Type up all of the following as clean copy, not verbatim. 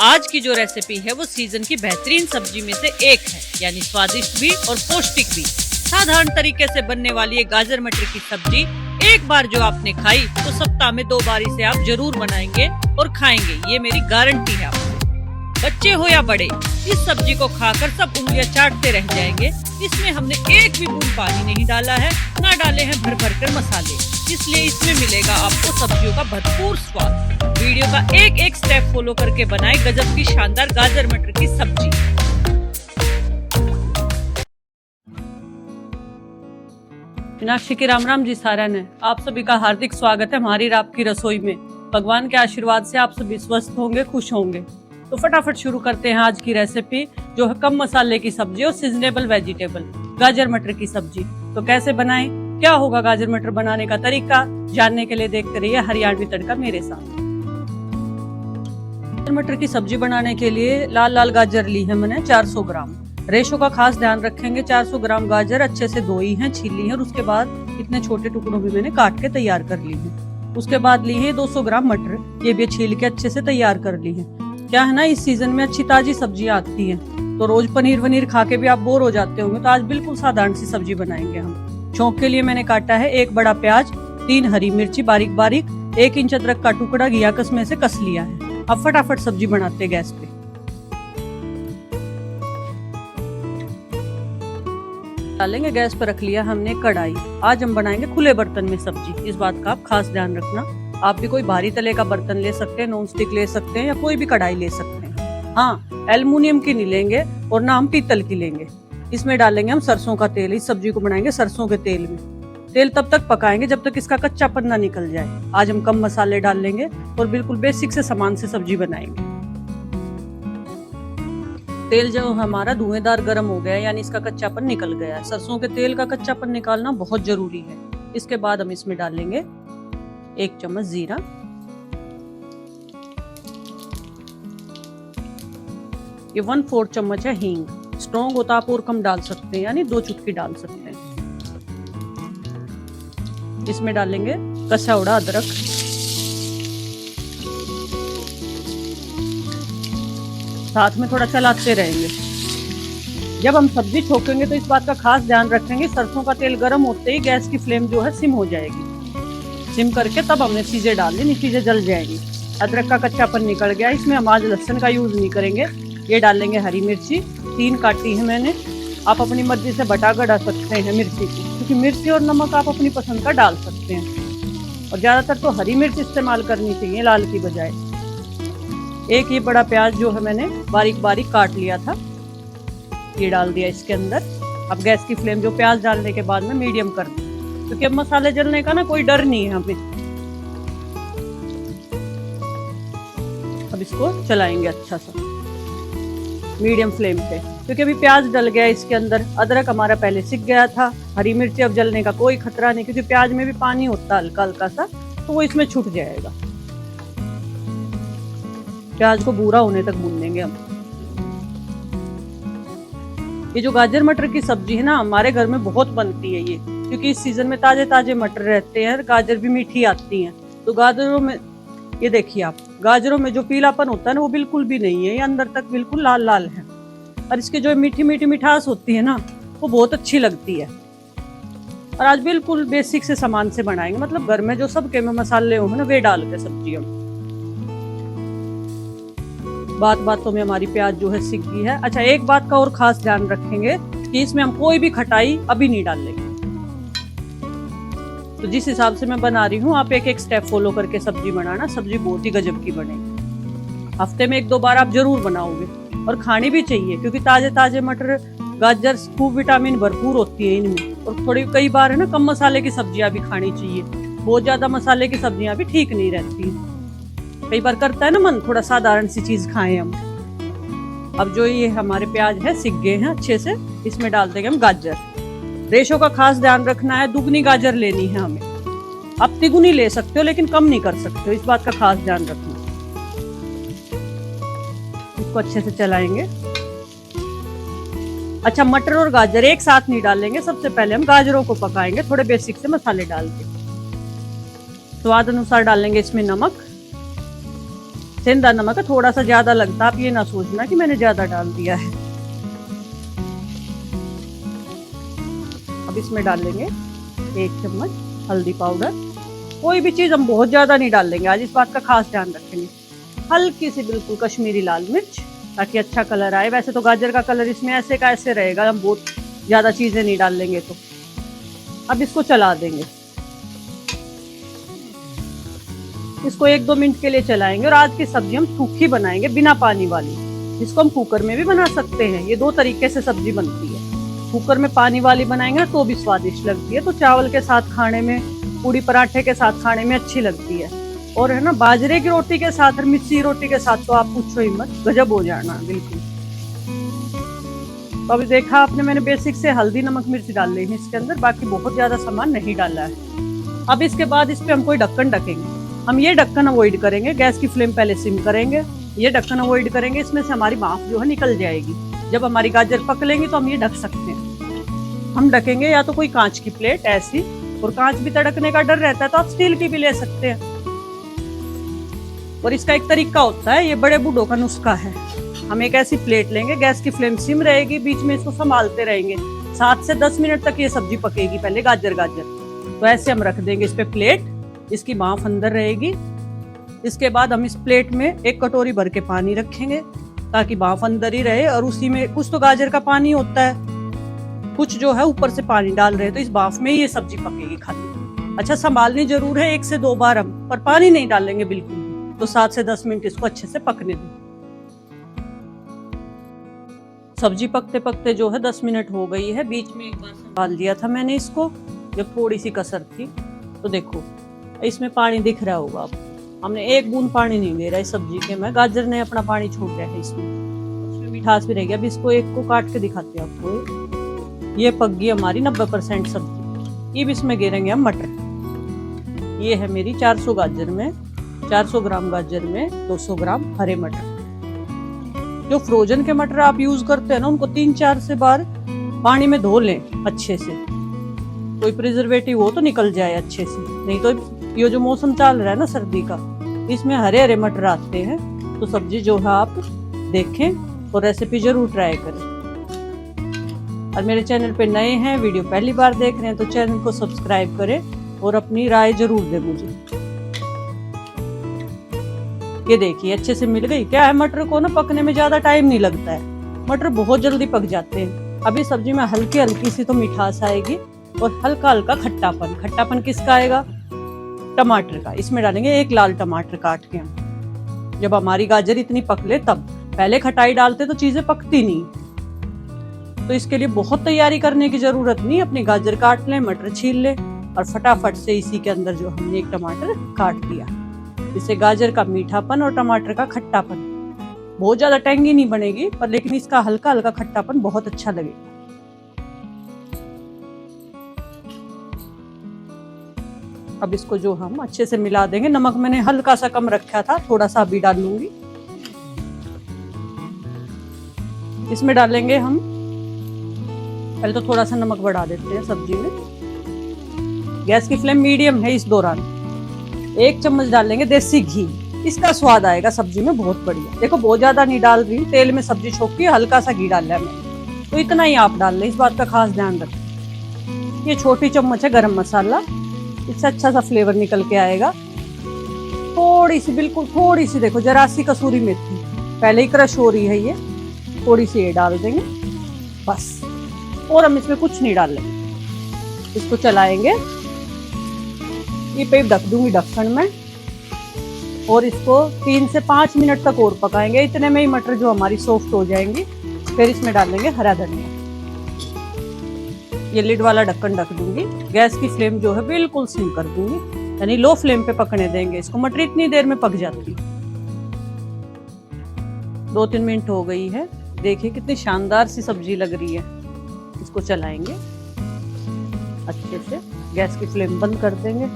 आज की जो रेसिपी है वो सीजन की बेहतरीन सब्जी में से एक है, यानी स्वादिष्ट भी और पौष्टिक भी। साधारण तरीके से बनने वाली ये गाजर मटर की सब्जी एक बार जो आपने खाई तो सप्ताह में 2 बार इसे आप जरूर बनाएंगे और खाएंगे, ये मेरी गारंटी है आपको। बच्चे हो या बड़े, इस सब्जी को खाकर सब उंगलियां चाटते रह जाएंगे। इसमें हमने एक भी बूंद पानी नहीं डाला है, ना डाले हैं भर भर कर मसाले, इसलिए इसमें मिलेगा आपको सब्जियों का भरपूर स्वाद। वीडियो का एक एक स्टेप फॉलो करके बनाए गजब की शानदार गाजर मटर की सब्जी। मीनाक्षी की राम राम जी सारा ने आप सभी का हार्दिक स्वागत है हमारी रात की रसोई में। भगवान के आशीर्वाद से आप सभी स्वस्थ होंगे, खुश होंगे। तो फटाफट शुरू करते हैं आज की रेसिपी, जो है कम मसाले की सब्जी और सीजनेबल वेजिटेबल गाजर मटर की सब्जी। तो कैसे बनाएं, क्या होगा गाजर मटर बनाने का तरीका, जानने के लिए देखते रहिए हरियाणवी तड़का मेरे साथ। गाजर मटर की सब्जी बनाने के लिए लाल लाल गाजर ली है मैंने 400 ग्राम। रेशो का खास ध्यान रखेंगे। 400 ग्राम गाजर अच्छे से धोई हैं, छीली हैं और उसके बाद इतने छोटे टुकड़ों में मैंने काट के तैयार कर ली है। उसके बाद ली है 200 ग्राम मटर, ये भी छील के अच्छे से तैयार कर ली है। क्या है ना, इस सीजन में अच्छी ताजी सब्जियां आती हैं, तो रोज पनीर वनीर खा के भी आप बोर हो जाते होंगे, तो आज बिल्कुल साधारण सी सब्जी बनाएंगे हम। छौंक के लिए मैंने काटा है 1 बड़ा प्याज, 3 हरी मिर्ची बारीक बारीक, 1 इंच अदरक का टुकड़ा घिया कस में से कस लिया है। अब फटाफट सब्जी बनाते गैस पे। डालेंगे, गैस पर रख लिया हमने कढ़ाई। आज हम बनाएंगे खुले बर्तन में सब्जी, इस बात का आप खास ध्यान रखना। आप भी कोई भारी तले का बर्तन ले सकते हैं, नॉन स्टिक ले सकते हैं या कोई भी कढ़ाई ले सकते हैं। हाँ, एल्युमिनियम की नहीं लेंगे और ना हम पीतल की लेंगे। इसमें डालेंगे हम सरसों का तेल। इस सब्जी को बनाएंगे सरसों के तेल में। तेल तब तक पकाएंगे जब तक इसका कच्चापन ना निकल जाए। आज हम कम मसाले डाल लेंगे और बिल्कुल बेसिक से सामान से सब्जी बनाएंगे। तेल जो हमारा धुएंदार गर्म हो गया है, यानी इसका कच्चापन निकल गया है। सरसों के तेल का कच्चापन निकालना बहुत जरूरी है। इसके बाद हम इसमें डालेंगे 1 चम्मच जीरा, ये 1/4 चम्मच है हींग। स्ट्रॉन्ग होता आप और कम डाल सकते हैं, यानी 2 चुटकी डाल सकते हैं। इसमें डालेंगे कसा हुआ अदरक, साथ में थोड़ा चलाते रहेंगे। जब हम सब्जी छोकेंगे तो इस बात का खास ध्यान रखेंगे, सरसों का तेल गर्म होते ही गैस की फ्लेम जो है सिम हो जाएगी। सिम करके तब हमने चीजें डालनी, नहीं चीजें जल जाएगी। अदरक का कच्चापन निकल गया। इसमें हम आज लहसुन का यूज नहीं करेंगे। ये डालेंगे हरी मिर्ची, 3 काटी है मैंने। आप अपनी मर्जी से बटा बढ़ा सकते हैं मिर्ची की, क्योंकि मिर्ची और नमक आप अपनी पसंद का डाल सकते हैं। और ज्यादातर तो हरी मिर्च इस्तेमाल करनी चाहिए लाल की बजाय। एक ये बड़ा प्याज जो है मैंने बारीक बारीक काट लिया था, ये डाल दिया इसके अंदर। अब गैस की फ्लेम जो प्याज डालने के बाद में मीडियम कर दी, क्योंकि अब मसाले जलने का ना कोई डर नहीं है हमें। अब इसको चलाएंगे अच्छा सा मीडियम फ्लेम पे, क्योंकि अभी प्याज डल गया इसके अंदर। अदरक हमारा पहले सिक गया था। हरी मिर्ची अब जलने का कोई खतरा नहीं, क्योंकि प्याज में भी पानी होता है हल्का हल्का सा, तो वो इसमें छूट जाएगा। प्याज को भूरा होने तक भूनेंगे हम। ये जो गाजर मटर की सब्जी है ना, हमारे घर में बहुत बनती है ये, क्योंकि इस सीजन में ताजे ताजे मटर रहते हैं, गाजर भी मीठी आती हैं। तो गाजरों में ये देखिए आप, गाजरों में जो पीलापन होता है ना वो बिल्कुल भी नहीं है, ये अंदर तक बिल्कुल लाल लाल है। और इसके जो मीठी मीठी मिठास होती है ना, वो बहुत अच्छी लगती है। और आज बिल्कुल बेसिक से सामान से बनाएंगे, मतलब घर में जो सबके में मसाले होंगे ना वे डाल के सब्जी हम। बातों में हमारी प्याज जो है सिक गई है। अच्छा, एक बात का और खास ध्यान रखेंगे कि इसमें हम कोई भी खटाई अभी नहीं डालेंगे। तो जिस हिसाब से मैं बना रही हूँ, आप एक एक स्टेप फॉलो करके सब्जी बनाना, सब्जी बहुत ही गजब की बनेगी। हफ्ते में 1-2 बार आप जरूर बनाओगे, और खानी भी चाहिए, क्योंकि ताजे ताजे मटर गाजर खूब विटामिन भरपूर होती है इनमें। और थोड़ी कई बार है ना, कम मसाले की सब्जियां भी खानी चाहिए। बहुत ज्यादा मसाले की सब्जियां भी ठीक नहीं रहती। कई बार करता है ना मन, थोड़ा साधारण सी चीज खाएं हम। अब जो ये हमारे प्याज है सिक गए हैं अच्छे से, इसमें डाल देंगे हम गाजर। रेशो का खास ध्यान रखना है, दुगनी गाजर लेनी है हमें। आप तिगुनी ले सकते हो, लेकिन कम नहीं कर सकते हो, इस बात का खास ध्यान रखना। इसको अच्छे से चलाएंगे। अच्छा, मटर और गाजर एक साथ नहीं डालेंगे, सबसे पहले हम गाजरों को पकाएंगे थोड़े बेसिक से मसाले डाल के। स्वाद अनुसार डालेंगे इसमें नमक, सेंधा नमक है, थोड़ा सा ज्यादा लगता है, आप ये ना सोचना कि मैंने ज्यादा डाल दिया है। अब इसमें डाल लेंगे 1 चम्मच हल्दी पाउडर। कोई भी चीज हम बहुत ज्यादा नहीं डाल लेंगे आज, इस बात का खास ध्यान रखेंगे। हल्की सी बिल्कुल कश्मीरी लाल मिर्च, ताकि अच्छा कलर आए। वैसे तो गाजर का कलर इसमें ऐसे का ऐसे रहेगा, हम बहुत ज्यादा चीजें नहीं डाल लेंगे तो। अब इसको चला देंगे, इसको 1-2 मिनट के लिए चलाएंगे। और आज की सब्जी हम सूखी बनाएंगे, बिना पानी वाली। इसको हम कुकर में भी बना सकते हैं, ये 2 तरीके से सब्जी बनती है। कुकर में पानी वाली बनाएंगे तो भी स्वादिष्ट लगती है, तो चावल के साथ खाने में, पूड़ी पराठे के साथ खाने में अच्छी लगती है। और है ना, बाजरे की रोटी के साथ और मिस्सी रोटी के साथ तो आप पूछो ही मत, गजब हो जाना बिल्कुल। तो अभी देखा आपने, मैंने बेसिक से हल्दी नमक मिर्च डाल ली है इसके अंदर, बाकी बहुत ज्यादा सामान नहीं डाला है। अब इसके बाद इस पे हम कोई ढक्कन ढकेंगे। हम ये ढक्कन अवॉइड करेंगे, गैस की फ्लेम पहले सिम करेंगे, ये ढक्कन अवॉइड करेंगे, इसमें से हमारी भाप जो है निकल जाएगी। जब हमारी गाजर पक लेंगी तो हम ये ढक सकते हैं। हम ढकेंगे या तो कोई कांच की प्लेट ऐसी, और कांच भी तड़कने का डर रहता है तो आप स्टील की भी ले सकते हैं। और इसका एक तरीका होता है, ये बड़े बूढ़ों का नुस्खा है। हम एक ऐसी प्लेट लेंगे, गैस की फ्लेम सिम रहेगी, बीच में इसको संभालते रहेंगे, 7 से 10 मिनट तक ये सब्जी पकेगी पहले गाजर। तो ऐसे हम रख देंगे इस पे प्लेट, इसकी भाप अंदर रहेगी। इसके बाद हम इस प्लेट में 1 कटोरी भर के पानी रखेंगे, ताकि भाप अंदर ही रहे। और उसी में कुछ तो गाजर का पानी होता है, कुछ जो है ऊपर से पानी डाल रहे हैं, तो इस भाप में ये सब्जी पकेगी खाली। अच्छा, संभालनी जरूर है 1 से 2 बार हम, पर पानी नहीं डालेंगे बिल्कुल। तो 7 से 10 मिनट इसको अच्छे से पकने दें। सब्जी पकते पकते जो है 10 मिनट हो गई है। बीच में एक बार संभाल दिया था मैंने इसको, जब थोड़ी सी कसर थी। तो देखो इसमें पानी दिख रहा होगा आपको, हमने 1 बूंद पानी नहीं दे रहा है सब्जी के में, गाजर ने अपना पानी छोड़ दिया है इसमें मिठास भी रहेगी। अब इसको एक को काट के दिखाते हैं आपको। ये पक गई हमारी 90% सब्जी। अब इसमें गिरेंगे हम मटर। ये है मेरी 400 गाजर में, 400 ग्राम गाजर में 200 ग्राम हरे मटर। जो फ्रोजन के मटर आप यूज करते हैं ना, उनको 3-4 से बार पानी में धो लें अच्छे से। कोई प्रिजर्वेटिव हो तो निकल जाए अच्छे से, नहीं तो ये जो मौसम चल रहा है ना सर्दी का, इसमें हरे हरे मटर आते हैं। तो सब्जी जो है आप देखें और रेसिपी जरूर ट्राई करें। और मेरे चैनल पे नए हैं, वीडियो पहली बार देख रहे हैं, तो चैनल को सब्सक्राइब करें और अपनी राय जरूर दें मुझे। ये देखिए अच्छे से मिल गई। क्या है, मटर को ना पकने में ज्यादा टाइम नहीं लगता है, मटर बहुत जल्दी पक जाते हैं। अभी सब्जी में हल्की हल्की सी तो मिठास आएगी और हल्का हल्का खट्टापन। खट्टापन किसका आएगा? टमाटर का। इसमें डालेंगे 1 लाल टमाटर काट के हम। जब हमारी गाजर इतनी पक ले तब, पहले खटाई डालते तो चीजें पकती नहीं। तो इसके लिए बहुत तैयारी करने की जरूरत नहीं, अपनी गाजर काट लें, मटर छील लें और फटाफट से इसी के अंदर जो हमने 1 टमाटर काट दिया। इससे गाजर का मीठापन और टमाटर का खट्टापन, बहुत ज्यादा टेंगी नहीं बनेगी पर लेकिन इसका हल्का हल्का खट्टापन बहुत अच्छा लगेगा। अब इसको जो हम अच्छे से मिला देंगे। नमक मैंने हल्का सा कम रखा था, थोड़ा सा अभी डाल लूंगी। इसमें डालेंगे हम, पहले तो थोड़ा सा नमक बढ़ा देते हैं सब्जी में। गैस की फ्लेम मीडियम है। इस दौरान 1 चम्मच डालेंगे देसी घी, इसका स्वाद आएगा सब्जी में बहुत बढ़िया। देखो बहुत ज्यादा नहीं डाल रही, तेल में सब्जी छोंकी, हल्का सा घी डाल लिया मैंने, तो इतना ही आप डाल लें, इस बात का खास ध्यान रखें। ये छोटी चम्मच है गरम मसाला, इससे अच्छा सा फ्लेवर निकल के आएगा। थोड़ी सी, बिल्कुल थोड़ी सी, देखो जरा सी कसूरी मेथी पहले ही क्रश हो रही है, ये थोड़ी सी ये डाल देंगे बस। और हम इसमें कुछ नहीं डाल लेंगे, इसको चलाएंगे। ये पे ढक दूंगी ढक्कन में और इसको 3 से 5 मिनट तक और पकाएंगे। इतने में ही मटर जो हमारी सॉफ्ट हो जाएंगी। फिर इसमें डाल देंगे हरा धनिया। ये लिड वाला ढक्कन ढक दूंगी। गैस की फ्लेम जो है बिल्कुल सिम कर दूंगी, यानी लो फ्लेम पे पकने देंगे इसको। मटर इतनी देर में पक जाती। 2-3 मिनट हो गई है, देखिए कितनी शानदार सी सब्जी लग रही है। इसको चलाएंगे अच्छे से, गैस की फ्लेम बंद कर देंगे।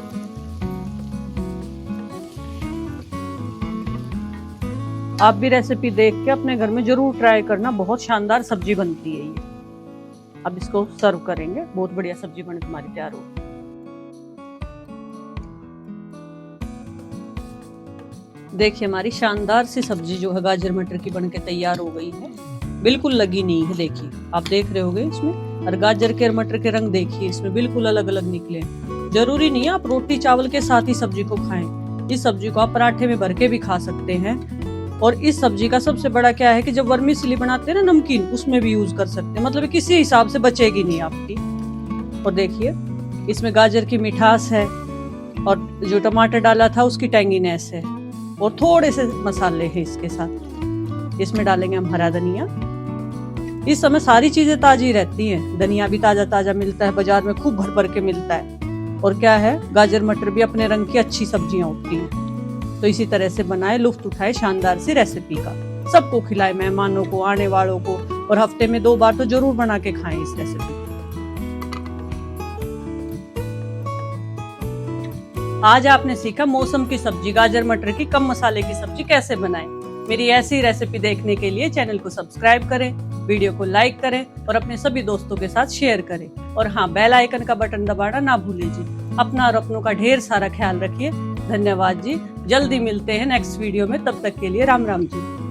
आप भी रेसिपी देख के अपने घर में जरूर ट्राई करना, बहुत शानदार सब्जी बनती है ये। अब इसको सर्व करेंगे, बहुत बढ़िया सब्जी बन के हमारी तैयार हो। देखिए हमारी शानदार सी सब्जी जो है गाजर मटर की बनके तैयार हो गई है, बिल्कुल लगी नहीं है। देखिए आप देख रहे होगे इसमें, और गाजर के और मटर के रंग देखिए इसमें बिल्कुल अलग अलग निकले। जरूरी नहीं है आप रोटी चावल के साथ ही सब्जी को खाएं, इस सब्जी को आप पराठे में भर के भी खा सकते हैं। और इस सब्जी का सबसे बड़ा क्या है कि जब वर्मीसेली बनाते हैं ना नमकीन, उसमें भी यूज कर सकते हैं, मतलब किसी हिसाब से बचेगी नहीं आपकी। और देखिए इसमें गाजर की मिठास है और जो टमाटर डाला था उसकी टैंगीनेस है, और थोड़े से मसाले हैं इसके साथ। इसमें डालेंगे हम हरा धनिया। इस समय सारी चीजें ताजी रहती हैं, धनिया भी ताजा ताजा मिलता है, बाजार में खूब भर भर के मिलता है। और क्या है, गाजर मटर भी अपने रंग की अच्छी सब्जियां होती हैं। तो इसी तरह से बनाए, लुफ्त उठाए शानदार सी रेसिपी का, सबको खिलाए, मेहमानों को, आने वालों को, और हफ्ते में 2 बार तो जरूर बना के खाएं इस रेसिपी। आज आपने सीखा मौसम की सब्जी गाजर मटर की कम मसाले की सब्जी कैसे बनाएं। मेरी ऐसी रेसिपी देखने के लिए चैनल को सब्सक्राइब करें, वीडियो को लाइक करें और अपने सभी दोस्तों के साथ शेयर करें। और हाँ, बेल आइकन का बटन दबाना ना भूलें जी। अपना और अपनों का ढेर सारा ख्याल रखिए। धन्यवाद जी। जल्दी मिलते हैं नेक्स्ट वीडियो में, तब तक के लिए राम राम जी।